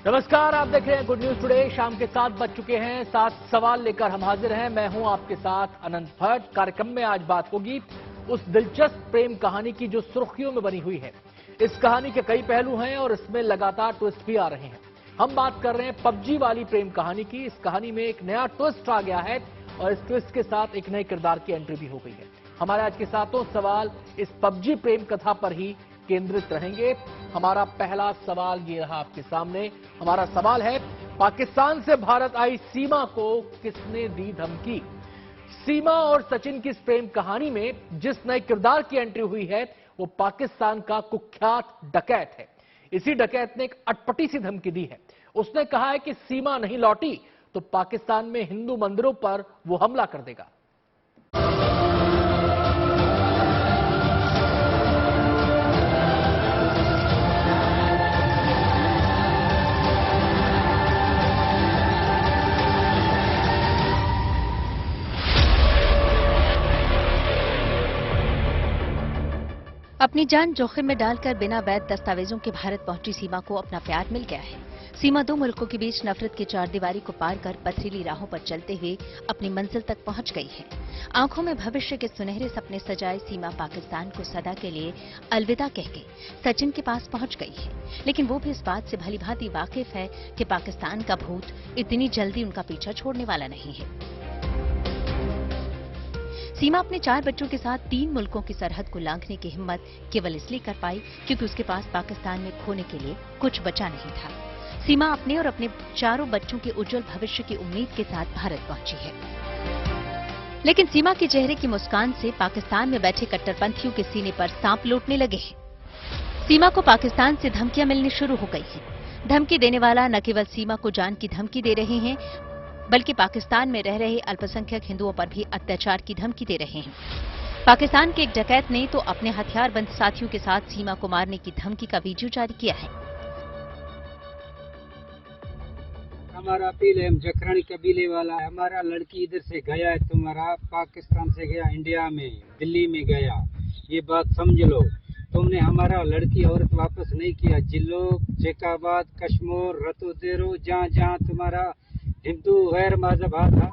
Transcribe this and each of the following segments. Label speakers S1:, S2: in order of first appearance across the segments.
S1: नमस्कार, आप देख रहे हैं गुड न्यूज टुडे। शाम के 7 बज चुके हैं। 7 सवाल लेकर हम हाजिर हैं। मैं हूं आपके साथ अनंत भट्ट। कार्यक्रम में आज बात होगी उस दिलचस्प प्रेम कहानी की जो सुर्खियों में बनी हुई है। इस कहानी के कई पहलू हैं और इसमें लगातार ट्विस्ट भी आ रहे हैं। हम बात कर रहे हैं पबजी वाली प्रेम कहानी की। इस कहानी में एक नया ट्विस्ट आ गया है और इस ट्विस्ट के साथ एक नए किरदार की एंट्री भी हो गई है। हमारे आज के सातों सवाल इस पबजी प्रेम कथा पर ही केंद्रित रहेंगे। हमारा पहला सवाल ये रहा आपके सामने। हमारा सवाल है, पाकिस्तान से भारत आई सीमा को किसने दी धमकी? सीमा और सचिन की इस प्रेम कहानी में जिस नए किरदार की एंट्री हुई है वो पाकिस्तान का कुख्यात डकैत है। इसी डकैत ने एक अटपटी सी धमकी दी है। उसने कहा है कि सीमा नहीं लौटी तो पाकिस्तान में हिंदू मंदिरों पर वो हमला कर देगा।
S2: अपनी जान जोखिम में डालकर बिना वैध दस्तावेजों के भारत पहुंची सीमा को अपना प्यार मिल गया है। सीमा दो मुल्कों के बीच नफरत की चारदीवारी को पार कर पथरीली राहों पर चलते हुए अपनी मंजिल तक पहुंच गई है। आंखों में भविष्य के सुनहरे सपने सजाए सीमा पाकिस्तान को सदा के लिए अलविदा कह के सचिन के पास पहुंच गई है। लेकिन वो भी इस बात से भली भांति वाकिफ है कि पाकिस्तान का भूत इतनी जल्दी उनका पीछा छोड़ने वाला नहीं है। सीमा अपने 4 बच्चों के साथ 3 मुल्कों की सरहद को लांघने की हिम्मत केवल इसलिए कर पाई क्योंकि उसके पास पाकिस्तान में खोने के लिए कुछ बचा नहीं था। सीमा अपने और अपने चारों बच्चों के उज्जवल भविष्य की उम्मीद के साथ भारत पहुंची है। लेकिन सीमा के चेहरे की मुस्कान से पाकिस्तान में बैठे कट्टरपंथियों के सीने पर सांप लौटने लगे हैं। सीमा को पाकिस्तान से धमकियां मिलनी शुरू हो गई हैं। धमकी देने वाला न केवल सीमा को जान की धमकी दे रहे हैं बल्कि पाकिस्तान में रह रहे अल्पसंख्यक हिंदुओं पर भी अत्याचार की धमकी दे रहे हैं। पाकिस्तान के एक डकैत ने तो अपने हथियारबंद साथियों के साथ सीमा को मारने की धमकी का वीडियो जारी किया है।
S3: हमारा पीलेम जखरानी कबीले वाला है, हमारा लड़की इधर से गया है, तुम्हारा पाकिस्तान से गया, इंडिया में दिल्ली में गया, ये बात समझ लो। तुमने हमारा लड़की औरत वापस नहीं किया। जिलो, जेकाबाद, कश्मीर, रतोदेरो, जहाँ जहाँ तुम्हारा हिंदू गैर मजहब था।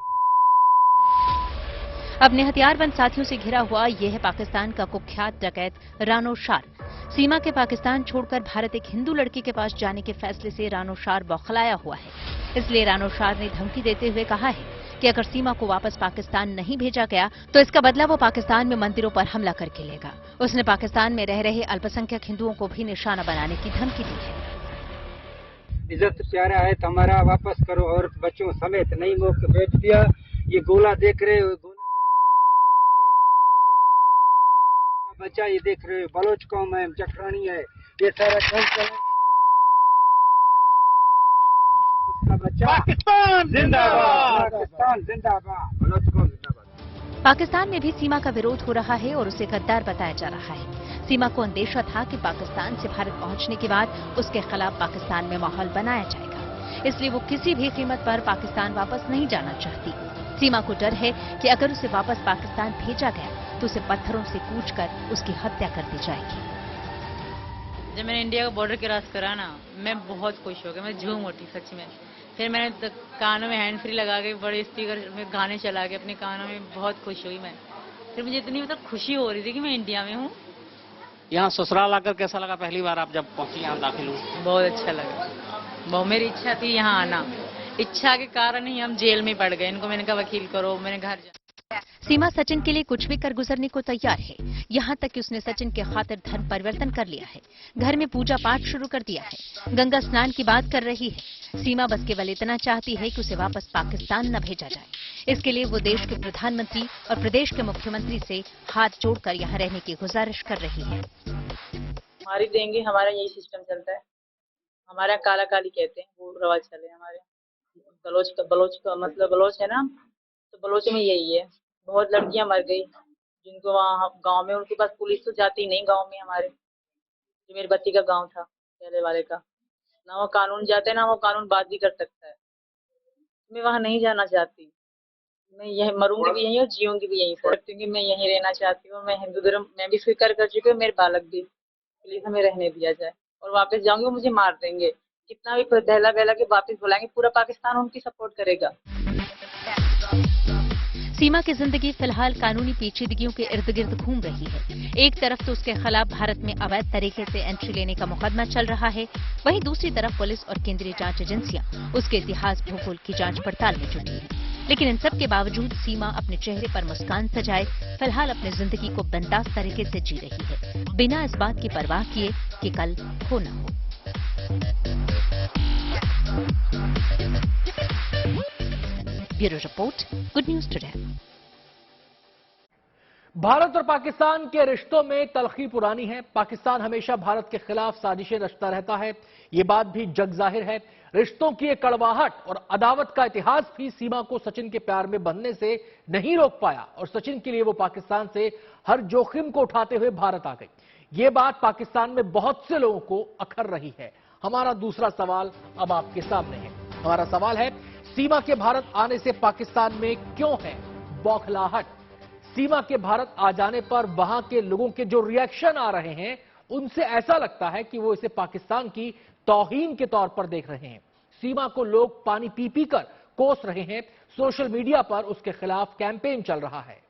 S2: अपने हथियारबंद साथियों से घिरा हुआ यह है पाकिस्तान का कुख्यात डकैत रानो शार। सीमा के पाकिस्तान छोड़कर भारत एक हिंदू लड़की के पास जाने के फैसले से रानो शार बौखलाया हुआ है। इसलिए रानो शार ने धमकी देते हुए कहा है कि अगर सीमा को वापस पाकिस्तान नहीं भेजा गया तो इसका बदला वो पाकिस्तान में मंदिरों पर हमला करके लेगा। उसने पाकिस्तान में रह रहे अल्पसंख्यक हिंदुओं को भी निशाना बनाने की धमकी दी है।
S3: इज्जत प्यारा है तुम्हारा, वापस करो। औरत बच्चों समेत नहीं मौके भेज दिया। ये गोला देख रहे हो, गोला बच्चा ये देख रहे हो, बलोच कौम है, जखरानी है, ये सारा उसका बच्चा। पाकिस्तान जिंदाबाद, पाकिस्तान जिंदाबाद, बलोच कौम जिंदाबाद।
S2: पाकिस्तान में भी सीमा का विरोध हो रहा है और उसे गद्दार बताया जा रहा है। सीमा को अंदेशा था कि पाकिस्तान से भारत पहुंचने के बाद उसके खिलाफ पाकिस्तान में माहौल बनाया जाएगा, इसलिए वो किसी भी कीमत पर पाकिस्तान वापस नहीं जाना चाहती। सीमा को डर है कि अगर उसे वापस पाकिस्तान भेजा गया तो उसे पत्थरों से कूचकर उसकी हत्या कर दी जाएगी।
S4: जब मैंने इंडिया का बॉर्डर क्रॉस करा ना, मैं बहुत खुश हो गया, मैं झूम उठी सच में। फिर मैंने कानों में हैंड फ्री लगा के बड़े स्पीकर में गाने चला के अपने कानों में बहुत खुश हुई मैं। फिर मुझे इतनी खुशी हो रही थी कि मैं इंडिया में हूँ।
S5: यहाँ ससुराल आकर कैसा लगा पहली बार आप जब पहुंची यहाँ दाखिल हुई?
S4: बहुत अच्छा लगा। बहुत मेरी इच्छा थी यहाँ आना। इच्छा के कारण ही हम जेल में पड़ गए। इनको मैंने कहा वकील करो, मैंने घर जा।
S2: सीमा सचिन के लिए कुछ भी कर गुजरने को तैयार है। यहाँ तक कि उसने सचिन के खातिर धर्म परिवर्तन कर लिया है, घर में पूजा पाठ शुरू कर दिया है, गंगा स्नान की बात कर रही है। सीमा बस केवल इतना चाहती है कि उसे वापस पाकिस्तान न भेजा जाए। इसके लिए वो देश के प्रधानमंत्री और प्रदेश के मुख्यमंत्री से हाथ जोड़कर यहाँ रहने की गुजारिश कर रही है।
S4: हमारी देंगे, हमारा यही सिस्टम चलता है। हमारा काला काली कहते हैं, वो रवाज चले हमारे। बलोच का मतलब बलोच है ना, तो बलोच में यही है। बहुत लड़कियां मर गई जिनको वहाँ गांव में, उनके पास पुलिस तो जाती नहीं गांव में। हमारे जो मेरे बच्चे का गांव था पहले वाले का, ना वो कानून जाते हैं ना वो कानून बात भी कर सकता है। मैं वहाँ नहीं जाना चाहती। मैं यही मरूंगी भी यहीं और जीऊंगी भी यहीं सर, क्योंकि मैं यहीं रहना चाहती हूँ। मैं हिंदू धर्म मैं भी स्वीकार कर चुकी हूँ, मेरे बालक भी। प्लीज हमें रहने दिया जाए, और वापस जाऊंगी वो मुझे मार देंगे। कितना भी दहला बहला के वापस बुलाएंगे, पूरा पाकिस्तान उनकी सपोर्ट करेगा।
S2: सीमा की जिंदगी फिलहाल कानूनी पेचीदगियों के इर्द गिर्द घूम रही है। एक तरफ तो उसके खिलाफ भारत में अवैध तरीके से एंट्री लेने का मुकदमा चल रहा है, वहीं दूसरी तरफ पुलिस और केंद्रीय जांच एजेंसियां उसके इतिहास भूगोल की जांच पड़ताल में जुटी हैं। लेकिन इन सब के बावजूद सीमा अपने चेहरे पर मुस्कान सजाए फिलहाल अपनी जिंदगी को बिंदास तरीके से जी रही है, बिना इस बात की परवाह किए कि कल हो न हो। Bureau report, good news today.
S1: Bharat और पाकिस्तान के रिश्तों में तलखी पुरानी है। पाकिस्तान हमेशा भारत के खिलाफ साजिशें रचता रहता है, ये बात भी जग जाहिर है। रिश्तों की एक कड़वाहट और अदावत का इतिहास भी सीमा को सचिन के प्यार में बंधने से नहीं रोक पाया और सचिन के लिए वो पाकिस्तान से हर जोखिम को उठाते हुए भारत आ गई। ये बात पाकिस्तान में बहुत से लोगों को अखर रही है। हमारा दूसरा सवाल अब आपके सामने है। हमारा सवाल है, सीमा के भारत आने से पाकिस्तान में क्यों है बौखलाहट? सीमा के भारत आ जाने पर वहां के लोगों के जो रिएक्शन आ रहे हैं, उनसे ऐसा लगता है कि वो इसे पाकिस्तान की तौहीन के तौर पर देख रहे हैं। सीमा को लोग पानी पी पी कर कोस रहे हैं। सोशल मीडिया पर उसके खिलाफ कैंपेन चल रहा है।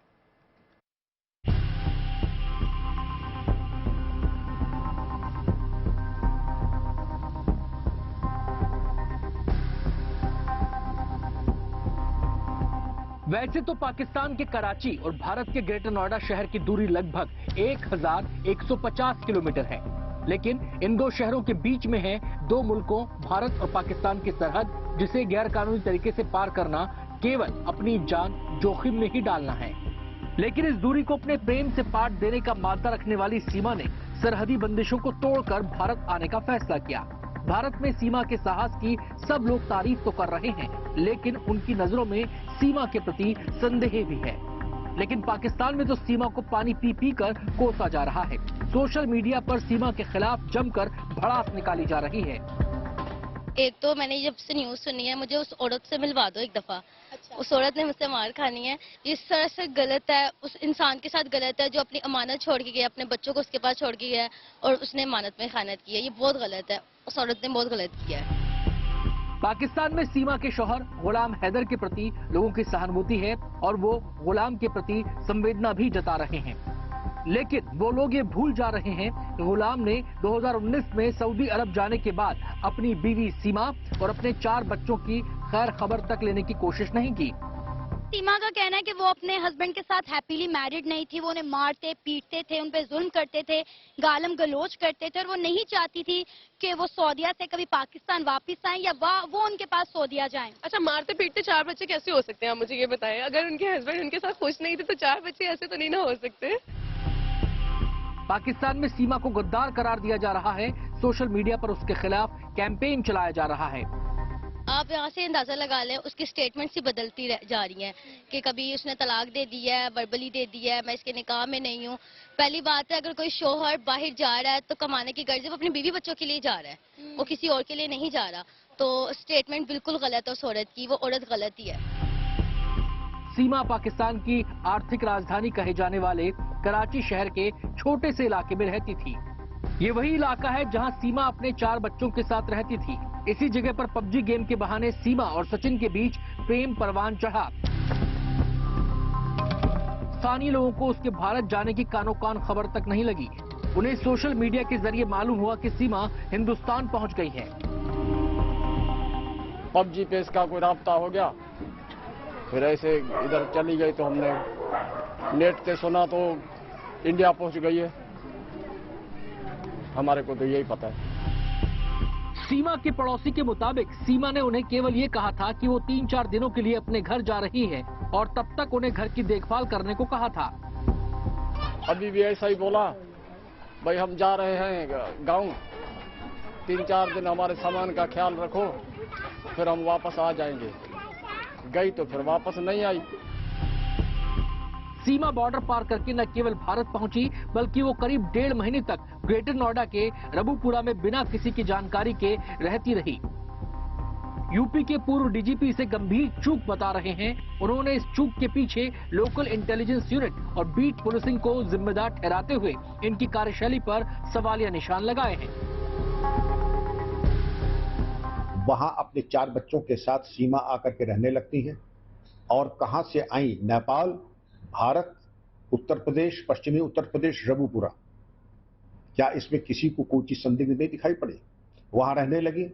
S1: वैसे तो पाकिस्तान के कराची और भारत के ग्रेटर नोएडा शहर की दूरी लगभग 1150 किलोमीटर है, लेकिन इन दो शहरों के बीच में है दो मुल्कों भारत और पाकिस्तान की सरहद, जिसे गैरकानूनी तरीके से पार करना केवल अपनी जान जोखिम में ही डालना है। लेकिन इस दूरी को अपने प्रेम से पाट देने का मादा रखने वाली सीमा ने सरहदी बंदिशों को तोड़कर भारत आने का फैसला किया। भारत में सीमा के साहस की सब लोग तारीफ तो कर रहे हैं, लेकिन उनकी नजरों में सीमा के प्रति संदेह भी है। लेकिन पाकिस्तान में तो सीमा को पानी पी पी कर कोसा जा रहा है। सोशल मीडिया पर सीमा के खिलाफ जमकर भड़ास निकाली जा रही है।
S6: एक तो मैंने जब से न्यूज सुनी है, मुझे उस औरत से मिलवा दो एक दफा। अच्छा। उस औरत ने मुझसे मार खानी है। इस तरह से गलत है, उस इंसान के साथ गलत है जो अपनी अमानत छोड़ के गया, अपने बच्चों को उसके पास छोड़ के गया और उसने अमानत में खानत की है। ये बहुत गलत है, उस औरत ने बहुत गलत किया है।
S1: पाकिस्तान में सीमा के शौहर गुलाम हैदर के प्रति लोगों की सहानुभूति है और वो गुलाम के प्रति संवेदना भी जता रहे हैं। लेकिन वो लोग ये भूल जा रहे हैं कि गुलाम ने 2019 में सऊदी अरब जाने के बाद अपनी बीवी सीमा और अपने 4 बच्चों की खैर खबर तक लेने की कोशिश नहीं की।
S7: सीमा का कहना है कि वो अपने हस्बैंड के साथ हैप्पीली मैरिड नहीं थी, वो उन्हें मारते पीटते थे, उन पे जुल्म करते थे, गालम गलोच करते थे और वो नहीं चाहती थी कि वो सऊदीया से कभी पाकिस्तान वापस आए या वो उनके पास सऊदीया जाएं।
S8: अच्छा, मारते पीटते 4 बच्चे कैसे हो सकते हैं, आप मुझे ये बताएं। अगर उनके हस्बैंड उनके साथ खुश नहीं थे तो 4 बच्चे ऐसे तो नहीं ना हो सकते।
S1: पाकिस्तान में सीमा को गद्दार करार दिया जा रहा है। सोशल मीडिया पर उसके खिलाफ कैंपेन चलाया जा रहा है।
S6: आप यहाँ से अंदाजा लगा लें, उसकी स्टेटमेंट्स ही बदलती जा रही हैं कि कभी उसने तलाक दे दी है, बर्बली दे दी है, मैं इसके निकाह में नहीं हूँ। पहली बात है, अगर कोई शौहर बाहर जा रहा है तो कमाने की गर्ज, वो अपनी बीवी बच्चों के लिए जा रहा है, वो किसी और के लिए नहीं जा रहा। तो स्टेटमेंट बिल्कुल गलत है उस औरत की, वो औरत गलत ही है।
S1: सीमा पाकिस्तान की आर्थिक राजधानी कहे जाने वाले कराची शहर के छोटे से इलाके में रहती थी। ये वही इलाका है जहां सीमा अपने 4 बच्चों के साथ रहती थी। इसी जगह पर पबजी गेम के बहाने सीमा और सचिन के बीच प्रेम परवान चढ़ा। स्थानीय लोगों को उसके भारत जाने की कानो कान खबर तक नहीं लगी। उन्हें सोशल मीडिया के जरिए मालूम हुआ कि सीमा हिंदुस्तान पहुंच गई है।
S9: पबजी पे इसका कोई राब्ता हो गया, फिर ऐसे इधर चली गई तो हमने नेट से सुना तो इंडिया पहुंच गई है। हमारे को तो यही पता है।
S1: सीमा के पड़ोसी के मुताबिक सीमा ने उन्हें केवल ये कहा था कि वो 3-4 दिनों के लिए अपने घर जा रही है और तब तक उन्हें घर की देखभाल करने को कहा था।
S9: अभी भी ऐसा ही बोला, भाई हम जा रहे हैं गांव, 3-4 दिन हमारे सामान का ख्याल रखो, फिर हम वापस आ जाएंगे। गई तो फिर वापस नहीं आई।
S1: सीमा बॉर्डर पार करके न केवल भारत पहुंची, बल्कि वो करीब 1.5 महीने तक ग्रेटर नोएडा के रबुपुरा में बिना किसी की जानकारी के रहती रही। यूपी के पूर्व डीजीपी इसे गंभीर चूक बता रहे हैं। उन्होंने इस चूक के पीछे लोकल इंटेलिजेंस यूनिट और बीट पुलिसिंग को जिम्मेदार ठहराते हुए इनकी कार्यशैली पर सवालिया निशान लगाए हैं।
S10: वहां अपने 4 बच्चों के साथ सीमा आकर के रहने लगती हैं और कहां से आई, नेपाल, भारत, उत्तर प्रदेश, पश्चिमी उत्तर प्रदेश, रघुपुरा। क्या इसमें किसी को कोई चीज संदिग्ध नहीं दिखाई पड़ी? वहां रहने लगी।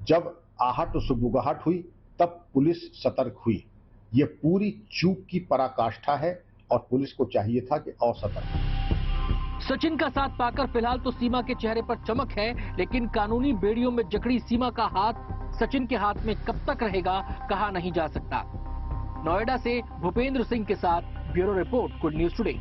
S10: जब आहट और सुबुगाहट हुई तब पुलिस सतर्क हुई। ये पूरी चूक की पराकाष्ठा है और पुलिस को चाहिए था कि असतर्क।
S1: सचिन का साथ पाकर फिलहाल तो सीमा के चेहरे पर चमक है, लेकिन कानूनी बेड़ियों में जकड़ी सीमा का हाथ सचिन के हाथ में कब तक रहेगा, कहा नहीं जा सकता। नोएडा से भूपेंद्र सिंह के साथ bureau report, good news today.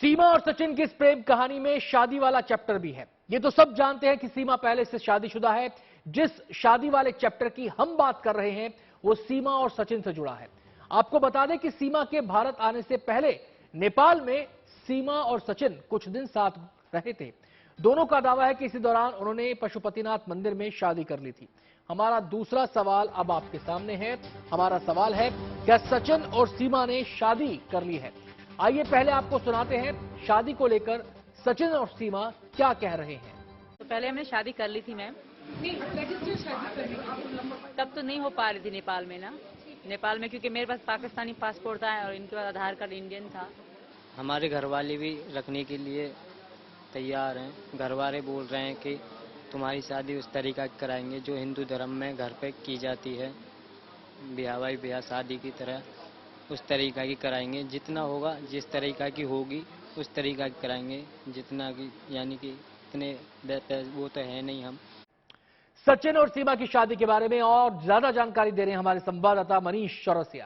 S1: Seema और सचिन की इस प्रेम कहानी में शादी वाला चैप्टर भी है। ये तो सब जानते हैं कि सीमा पहले से शादीशुदा है। जिस शादी वाले चैप्टर की हम बात कर रहे हैं वो सीमा और सचिन से जुड़ा है। आपको बता दें कि सीमा के भारत आने से पहले नेपाल में सीमा और सचिन कुछ दिन साथ रहे थे। दोनों का दावा है कि इसी दौरान उन्होंने पशुपतिनाथ मंदिर में शादी कर ली थी। हमारा दूसरा सवाल अब आपके सामने है। हमारा सवाल है, क्या सचिन और सीमा ने शादी कर ली है? आइए पहले आपको सुनाते हैं शादी को लेकर सचिन और सीमा क्या कह रहे हैं।
S4: तो पहले हमने शादी कर ली थी मैम। तब तो नहीं हो पा रही थी नेपाल में ना, नेपाल में क्योंकि मेरे पास पाकिस्तानी पासपोर्ट था और इनके पास आधार कार्ड इंडियन था।
S11: हमारे घर वाले भी रखने के लिए तैयार हैं। घर वाले बोल रहे हैं कि तुम्हारी शादी उस तरीका की कराएंगे जो हिंदू धर्म में घर पे की जाती है, ब्याह शादी की तरह उस तरीका की कराएंगे। जितना होगा, जिस तरीका की होगी उस तरीका की कराएंगे। जितना की यानी कि इतने वो तो है नहीं हम।
S1: सचिन और सीमा की शादी के बारे में और ज्यादा जानकारी दे रहे हैं हमारे संवाददाता मनीष चौरसिया।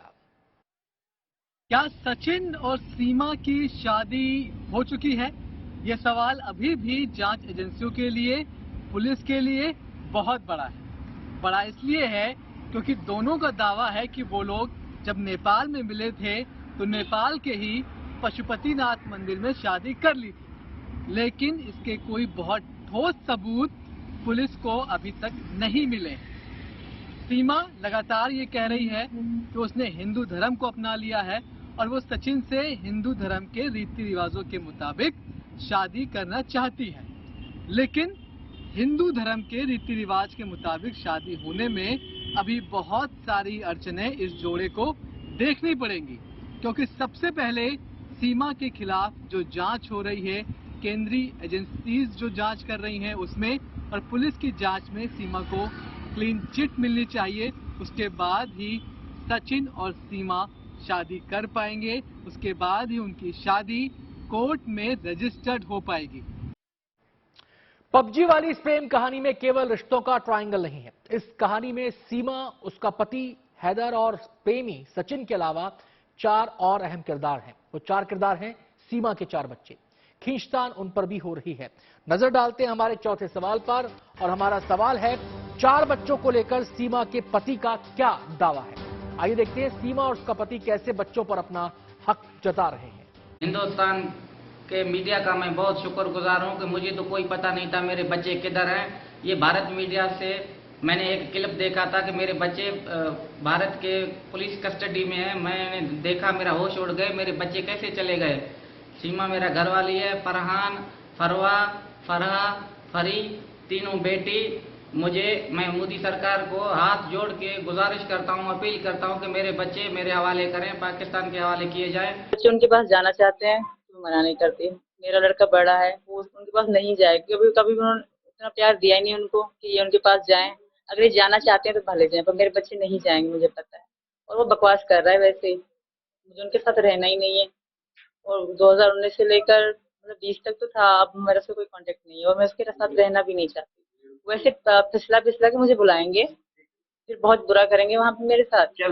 S12: क्या सचिन और सीमा की शादी हो चुकी है? यह सवाल अभी भी जांच एजेंसियों के लिए, पुलिस के लिए बहुत बड़ा है। बड़ा इसलिए है क्योंकि दोनों का दावा है कि वो लोग जब नेपाल में मिले थे तो नेपाल के ही पशुपतिनाथ मंदिर में शादी कर ली थी, लेकिन इसके कोई बहुत ठोस सबूत पुलिस को अभी तक नहीं मिले। सीमा लगातार ये कह रही है कि उसने हिंदू धर्म को अपना लिया है और वो सचिन से हिंदू धर्म के रीति रिवाजों के मुताबिक शादी करना चाहती है, लेकिन हिंदू धर्म के रीति रिवाज के मुताबिक शादी होने में अभी बहुत सारी अड़चनें इस जोड़े को देखनी पड़ेंगी। क्योंकि सबसे पहले सीमा के खिलाफ जो जांच हो रही है, केंद्रीय एजेंसीज जो जांच कर रही हैं उसमें, और पुलिस की जांच में सीमा को क्लीन चिट मिलनी चाहिए। उसके बाद ही सचिन और सीमा शादी कर पाएंगे, उसके बाद ही उनकी शादी कोर्ट में रजिस्टर्ड हो पाएगी।
S1: पबजी वाली इस प्रेम कहानी में केवल रिश्तों का ट्रायंगल नहीं है। इस कहानी में सीमा, उसका पति हैदर और प्रेमी सचिन के अलावा 4 और अहम किरदार हैं। वो 4 किरदार हैं सीमा के 4 बच्चे। खींचतान उन पर भी हो रही है। नजर डालते हैं हमारे चौथे सवाल पर, और हमारा सवाल है, 4 बच्चों को लेकर सीमा के पति का क्या दावा है। आइए देखते हैं सीमा और उसका पति कैसे बच्चों पर अपना हक जता रहे हैं।
S13: हिंदुस्तान के मीडिया का मैं बहुत शुक्रगुजार हूं कि मुझे तो कोई पता नहीं था मेरे बच्चे किधर हैं। ये भारत मीडिया से मैंने एक क्लिप देखा था कि मेरे बच्चे भारत के पुलिस कस्टडी में हैं। मैंने देखा, मेरा होश उड़ गए, मेरे बच्चे कैसे चले गए। सीमा मेरा घरवाली है, फरहान, फरवा, फरहा, फरी, तीनों बेटी। मैं मोदी सरकार को हाथ जोड़ के गुजारिश करता हूं, अपील करता हूं कि मेरे बच्चे मेरे हवाले करें, पाकिस्तान के हवाले किए जाए।
S4: बच्चे उनके पास जाना चाहते हैं, मना नहीं करती। मेरा लड़का बड़ा है, वो उनके पास नहीं जाएगा। कभी उन्होंने इतना प्यार दिया ही नहीं उनको कि ये उनके पास जाएं। अगर ये जाना चाहते हैं तो भले जाएं, पर मेरे बच्चे नहीं जाएंगे, मुझे पता है। और वो बकवास कर रहा है, वैसे ही मुझे उनके साथ रहना ही नहीं है। और 2019 से लेकर मतलब 20 तक तो था, अब मेरे से कोई कांटेक्ट नहीं है और मैं उसके साथ रहना भी नहीं चाहती। वैसे फिसला के मुझे बुलाएंगे, फिर बहुत बुरा करेंगे वहां पे मेरे साथ। क्या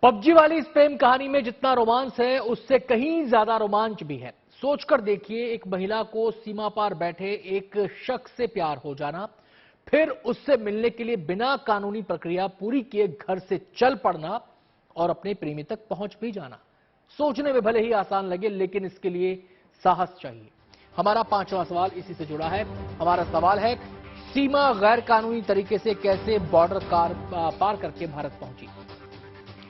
S1: पबजी वाली इस प्रेम कहानी में जितना रोमांस है उससे कहीं ज्यादा रोमांच भी है। सोचकर देखिए, एक महिला को सीमा पार बैठे एक शख्स से प्यार हो जाना, फिर उससे मिलने के लिए बिना कानूनी प्रक्रिया पूरी किए घर से चल पड़ना और अपने प्रेमी तक पहुंच भी जाना। सोचने में भले ही आसान लगे, लेकिन इसके लिए साहस चाहिए। हमारा 5वां सवाल इसी से जुड़ा है। हमारा सवाल है, सीमा गैर कानूनी तरीके से कैसे बॉर्डर पार करके भारत पहुंची।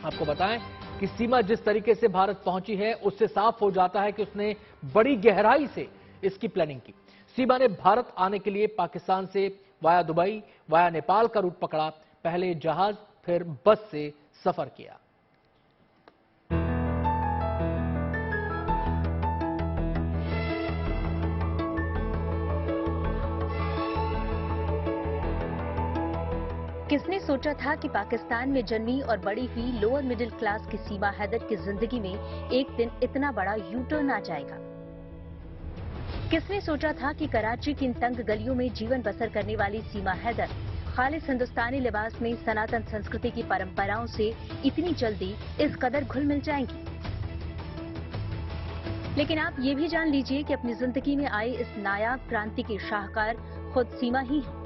S1: आपको बताएं कि सीमा जिस तरीके से भारत पहुंची है उससे साफ हो जाता है कि उसने बड़ी गहराई से इसकी प्लानिंग की। सीमा ने भारत आने के लिए पाकिस्तान से वाया दुबई, वाया नेपाल का रूट पकड़ा। पहले जहाज, फिर बस से सफर किया।
S2: किसने सोचा था कि पाकिस्तान में जन्मी और बड़ी हुई लोअर मिडिल क्लास की सीमा हैदर की जिंदगी में एक दिन इतना बड़ा यू टर्न आ जाएगा? किसने सोचा था कि कराची की इन तंग गलियों में जीवन बसर करने वाली सीमा हैदर खालिस हिंदुस्तानी लिबास में सनातन संस्कृति की परंपराओं से इतनी जल्दी इस कदर घुल मिल जाएंगी? लेकिन आप ये भी जान लीजिए कि अपनी जिंदगी में आई इस नायाब क्रांति की शाहकार खुद सीमा ही है,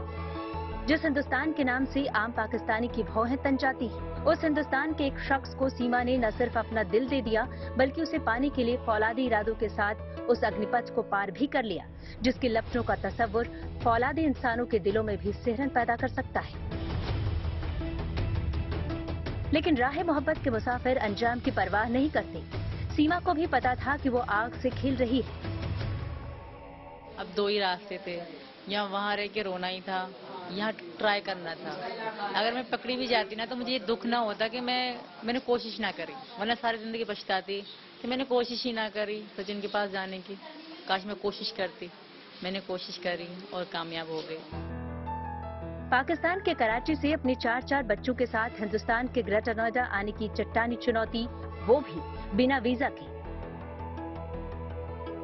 S2: जिस हिंदुस्तान के नाम से आम पाकिस्तानी की भौहें तन जाती हैं। उस हिंदुस्तान के एक शख्स को सीमा ने न सिर्फ अपना दिल दे दिया, बल्कि उसे पाने के लिए फौलादी इरादों के साथ उस अग्निपथ को पार भी कर लिया, जिसके लपटों का तस्वुर फौलादी इंसानों के दिलों में भी सिहरन पैदा कर सकता है। लेकिन राह मोहब्बत के मुसाफिर अंजाम की परवाह नहीं करते। सीमा को भी पता था कि वो आग से खिल रही है।
S4: अब दो ही रास्ते थे, या वहाँ रह के रोना ही था, यहाँ ट्राई करना था। अगर मैं पकड़ी भी जाती ना तो मुझे ये दुख ना होता कि मैंने कोशिश ना करी, वरना सारी जिंदगी पछताती कि मैंने कोशिश ही ना करी सचिन के पास जाने की। काश मैं कोशिश करती। मैंने कोशिश करी और कामयाब हो गई।
S2: पाकिस्तान के कराची से अपने 4 बच्चों के साथ हिंदुस्तान के ग्रेटर नोएडा आने की चट्टानी चुनौती, वो भी बिना वीजा के।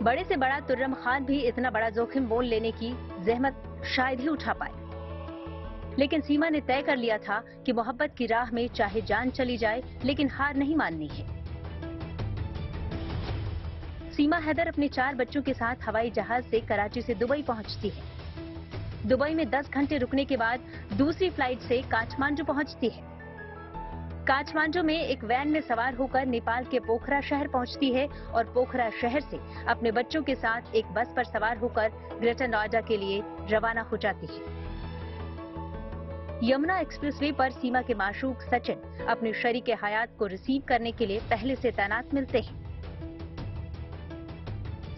S2: बड़े से बड़ा तुर्रम खान भी इतना बड़ा जोखिम मोल लेने की जहमत शायद ही उठा पाए। लेकिन सीमा ने तय कर लिया था कि मोहब्बत की राह में चाहे जान चली जाए, लेकिन हार नहीं माननी है। सीमा हैदर अपने 4 बच्चों के साथ हवाई जहाज से कराची से दुबई पहुंचती है। दुबई में 10 घंटे रुकने के बाद दूसरी फ्लाइट से काठमांडू पहुंचती है। काठमांडू में एक वैन में सवार होकर नेपाल के पोखरा शहर पहुंचती है और पोखरा शहर से अपने बच्चों के साथ एक बस पर सवार होकर ग्रेटर नोएडा के लिए रवाना हो जाती है। यमुना एक्सप्रेसवे पर सीमा के माशूक सचिन अपने शरीके हयात को रिसीव करने के लिए पहले से तैनात मिलते हैं।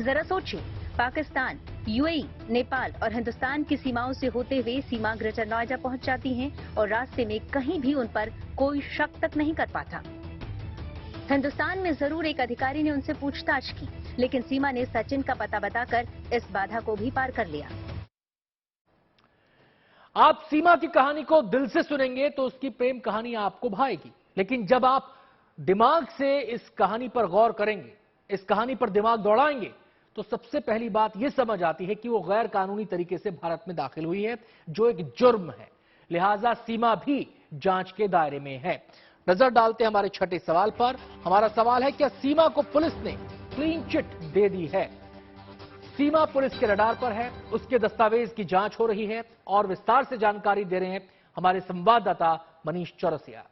S2: जरा सोचिए, पाकिस्तान, यूएई, नेपाल और हिंदुस्तान की सीमाओं से होते हुए सीमा ग्रेटर नोएडा पहुंच जाती हैं और रास्ते में कहीं भी उन पर कोई शक तक नहीं कर पाता। हिंदुस्तान में जरूर एक अधिकारी ने उनसे पूछताछ की, लेकिन सीमा ने सचिन का पता बताकर इस बाधा को भी पार कर लिया।
S1: आप सीमा की कहानी को दिल से सुनेंगे तो उसकी प्रेम कहानी आपको भाएगी, लेकिन जब आप दिमाग से इस कहानी पर गौर करेंगे, इस कहानी पर दिमाग दौड़ाएंगे, तो सबसे पहली बात यह समझ आती है कि वो गैर कानूनी तरीके से भारत में दाखिल हुई है, जो एक जुर्म है। लिहाजा सीमा भी जांच के दायरे में है। नजर डालते हैं हमारे छठे सवाल पर। हमारा सवाल है, क्या सीमा को पुलिस ने क्लीन चिट दे दी है? सीमा पुलिस के रडार पर है, उसके दस्तावेज की जांच हो रही है और विस्तार से जानकारी दे रहे हैं हमारे संवाददाता मनीष चौरसिया।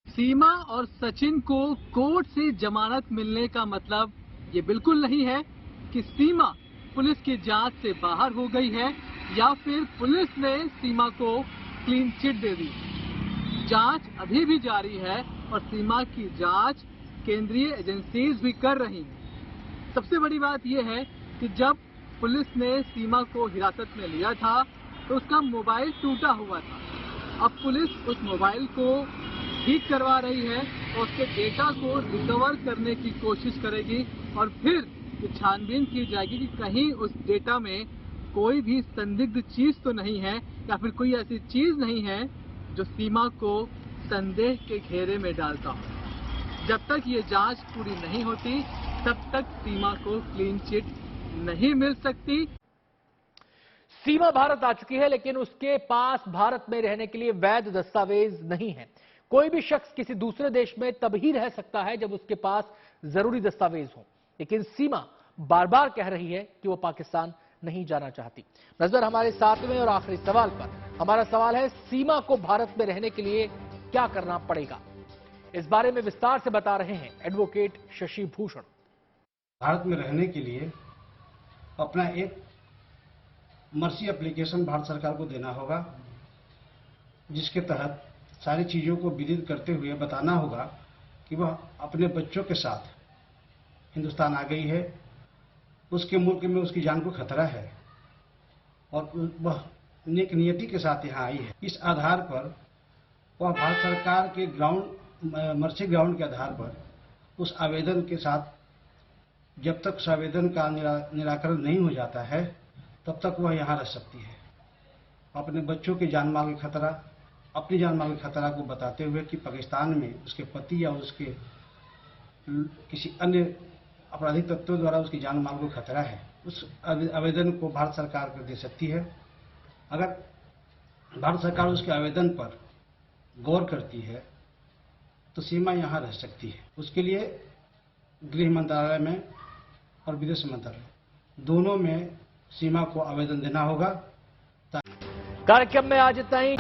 S12: सीमा और सचिन को कोर्ट से जमानत मिलने का मतलब ये बिल्कुल नहीं है कि सीमा पुलिस की जांच से बाहर हो गई है या फिर पुलिस ने सीमा को क्लीन चिट दे दी। जांच अभी भी जारी है और सीमा की जांच केंद्रीय एजेंसीज भी कर रही हैं। सबसे बड़ी बात यह है कि जब पुलिस ने सीमा को हिरासत में लिया था तो उसका मोबाइल टूटा हुआ था। अब पुलिस उस मोबाइल को ठीक करवा रही है और उसके डेटा को रिकवर करने की कोशिश करेगी और फिर छानबीन की जाएगी कि कहीं उस डेटा में कोई भी संदिग्ध चीज तो नहीं है या फिर कोई ऐसी चीज नहीं है जो सीमा को संदेह के घेरे में डालता हो। जब तक ये जांच पूरी नहीं होती तब तक सीमा को क्लीन चिट नहीं मिल सकती।
S1: सीमा भारत आ चुकी है, लेकिन उसके पास भारत में रहने के लिए वैध दस्तावेज नहीं है। कोई भी शख्स किसी दूसरे देश में तभी रह सकता है जब उसके पास जरूरी दस्तावेज हो, लेकिन सीमा बार बार कह रही है कि वो पाकिस्तान नहीं जाना चाहती। नजर हमारे 7वें और आखिरी सवाल पर। हमारा सवाल है, सीमा को भारत में रहने के लिए क्या करना पड़ेगा? इस बारे में विस्तार से बता रहे हैं एडवोकेट शशि भूषण।
S14: भारत में रहने के लिए अपना एक मर्सी एप्लीकेशन भारत सरकार को देना होगा, जिसके तहत सारी चीज़ों को विदित करते हुए बताना होगा कि वह अपने बच्चों के साथ हिंदुस्तान आ गई है, उसके मुल्क में उसकी जान को खतरा है और वह नेक नियति के साथ यहाँ आई है। इस आधार पर वह भारत सरकार के मर्सी ग्राउंड के आधार पर उस आवेदन के साथ जब तक उस आवेदन का निराकरण नहीं हो जाता है तब तक वह यहाँ रह सकती है। अपने बच्चों के जान माल का खतरा, अपनी जान माल के खतरा को बताते हुए कि पाकिस्तान में उसके पति या उसके किसी अन्य आपराधिक तत्वों द्वारा उसकी जान माल को खतरा है, उस आवेदन को भारत सरकार कर दे सकती है। अगर भारत सरकार उसके आवेदन पर गौर करती है तो सीमा यहाँ रह सकती है। उसके लिए गृह मंत्रालय में और विदेश मंत्रालय दोनों में सीमा को आवेदन देना होगा।
S1: कार्यक्रम में आज इतना ही।